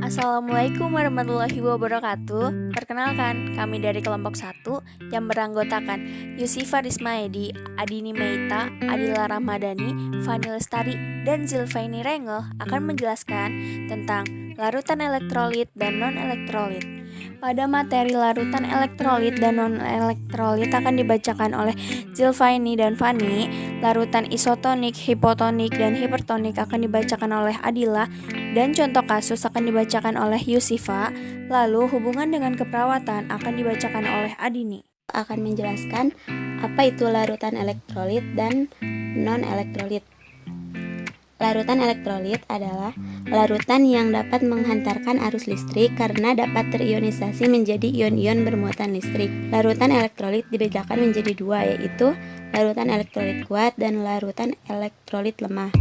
Assalamualaikum warahmatullahi wabarakatuh. Perkenalkan, kami dari kelompok 1 yang beranggotakan Yusifa Rismaedi, Adini Meita, Adila Ramadhani, Fani Lestari, dan Zilfaini Rengel akan menjelaskan tentang larutan elektrolit dan non-elektrolit. Pada materi larutan elektrolit dan non-elektrolit akan dibacakan oleh Zilfaini dan Fani. Larutan isotonik, hipotonik, dan hipertonik akan dibacakan oleh Adila, dan contoh kasus akan dibacakan oleh Yusifa. Lalu hubungan dengan keperawatan akan dibacakan oleh Adini. Akan menjelaskan apa itu larutan elektrolit dan non-elektrolit. Larutan elektrolit adalah larutan yang dapat menghantarkan arus listrik karena dapat terionisasi menjadi ion-ion bermuatan listrik. Larutan elektrolit dibedakan menjadi dua, yaitu larutan elektrolit kuat dan larutan elektrolit lemah.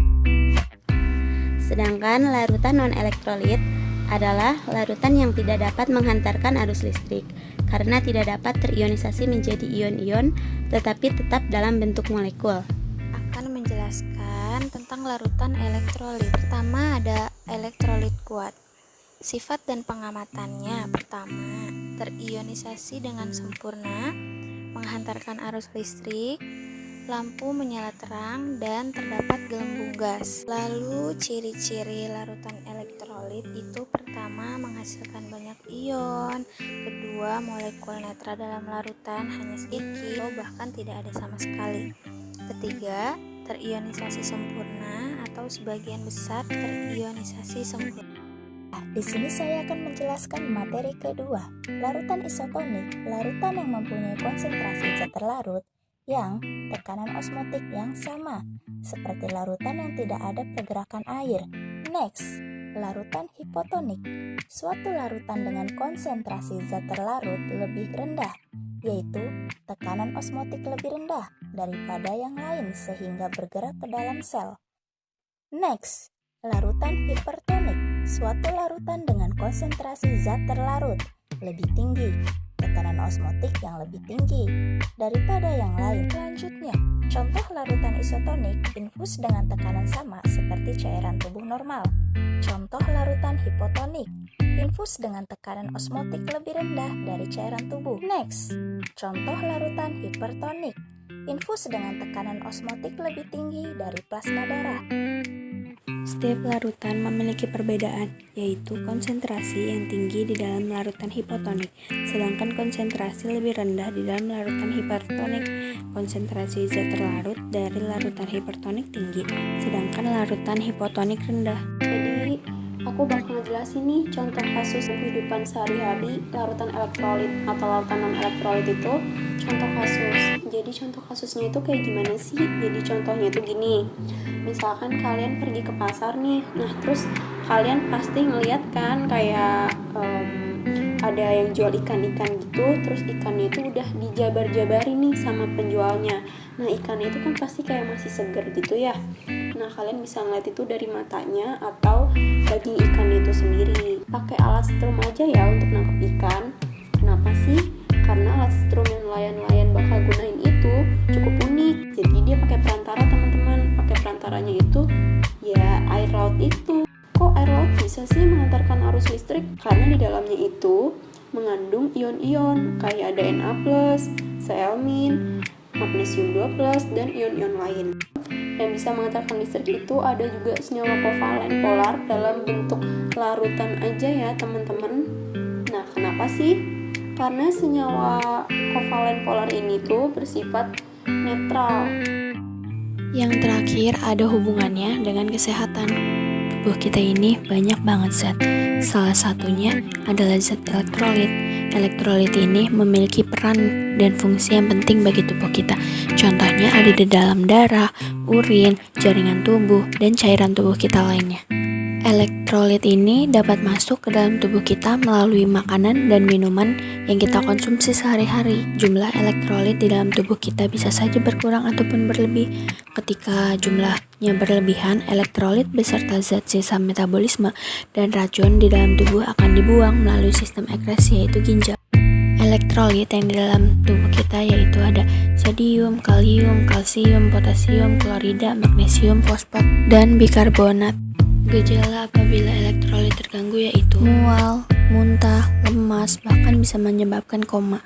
Sedangkan larutan non-elektrolit adalah larutan yang tidak dapat menghantarkan arus listrik karena tidak dapat terionisasi menjadi ion-ion tetapi tetap dalam bentuk molekul. Akan menjelaskan tentang larutan elektrolit. Pertama ada elektrolit kuat. Sifat dan pengamatannya: pertama, terionisasi dengan sempurna, menghantarkan arus listrik, lampu menyala terang, dan terdapat gelembung gas. Lalu ciri-ciri larutan elektrolit itu: pertama, menghasilkan banyak ion, kedua, molekul netra dalam larutan hanya sedikit atau bahkan tidak ada sama sekali, ketiga, terionisasi sempurna atau sebagian besar terionisasi sempurna. Di sini saya akan menjelaskan materi kedua, larutan isotonik, larutan yang mempunyai konsentrasi zat terlarut yang tekanan osmotik yang sama, seperti larutan yang tidak ada pergerakan air. Next, larutan hipotonik, suatu larutan dengan konsentrasi zat terlarut lebih rendah, yaitu tekanan osmotik lebih rendah daripada yang lain sehingga bergerak ke dalam sel. Next, larutan hipertonik, suatu larutan dengan konsentrasi zat terlarut lebih tinggi, tekanan osmotik yang lebih tinggi daripada yang lain. Selanjutnya, contoh larutan isotonik infus dengan tekanan sama seperti cairan tubuh normal. Contoh larutan hipotonik infus dengan tekanan osmotik lebih rendah dari cairan tubuh. Next, contoh larutan hipertonik infus dengan tekanan osmotik lebih tinggi dari plasma darah. Setiap larutan memiliki perbedaan, yaitu konsentrasi yang tinggi di dalam larutan hipotonik, sedangkan konsentrasi lebih rendah di dalam larutan hipertonik. Konsentrasi zat terlarut dari larutan hipertonik tinggi, sedangkan larutan hipotonik rendah. Jadi, aku bakal ngejelasin nih contoh kasus kehidupan sehari-hari larutan elektrolit atau larutan non-elektrolit itu contoh kasus. Jadi contoh kasusnya itu kayak gimana sih? Jadi contohnya itu gini. Misalkan kalian pergi ke pasar nih, nah terus kalian pasti ngeliat kan kayak ada yang jual ikan-ikan gitu, terus ikannya itu udah dijabar-jabarin nih sama penjualnya. Nah ikannya itu kan pasti kayak masih segar gitu ya. Nah kalian bisa ngeliat itu dari matanya atau daging ikannya itu sendiri. Pakai alat strum aja ya untuk nangkep ikan. Kenapa sih? Karena alat strum yang nelayan-nelayan bakal gunain itu cukup unik. Jadi dia pakai perantara teman-teman. Pakai perantaranya itu ya air laut itu. Kok air laut bisa sih mengantarkan arus listrik? Karena di dalamnya itu mengandung ion-ion kayak ada Na+, Cl-, magnesium 2+, dan ion-ion lain. Yang bisa mengantarkan listrik itu ada juga senyawa kovalen polar dalam bentuk larutan aja ya teman-teman. Nah kenapa sih? Karena senyawa kovalen polar ini tuh bersifat netral. Yang terakhir ada hubungannya dengan kesehatan. Tubuh kita ini banyak banget zat. Salah satunya adalah zat elektrolit. Elektrolit ini memiliki peran dan fungsi yang penting bagi tubuh kita. Contohnya ada di dalam darah, urin, jaringan tubuh, dan cairan tubuh kita lainnya. Elektrolit ini dapat masuk ke dalam tubuh kita melalui makanan dan minuman yang kita konsumsi sehari-hari. Jumlah elektrolit di dalam tubuh kita bisa saja berkurang ataupun berlebih. Ketika jumlahnya berlebihan, elektrolit beserta zat sisa metabolisme dan racun di dalam tubuh akan dibuang melalui sistem ekskresi yaitu ginjal. Elektrolit yang di dalam tubuh kita yaitu ada sodium, kalium, kalsium, potasium, klorida, magnesium, fosfat, dan bikarbonat. Gejala apabila elektrolit terganggu yaitu mual, muntah, lemas, bahkan bisa menyebabkan koma.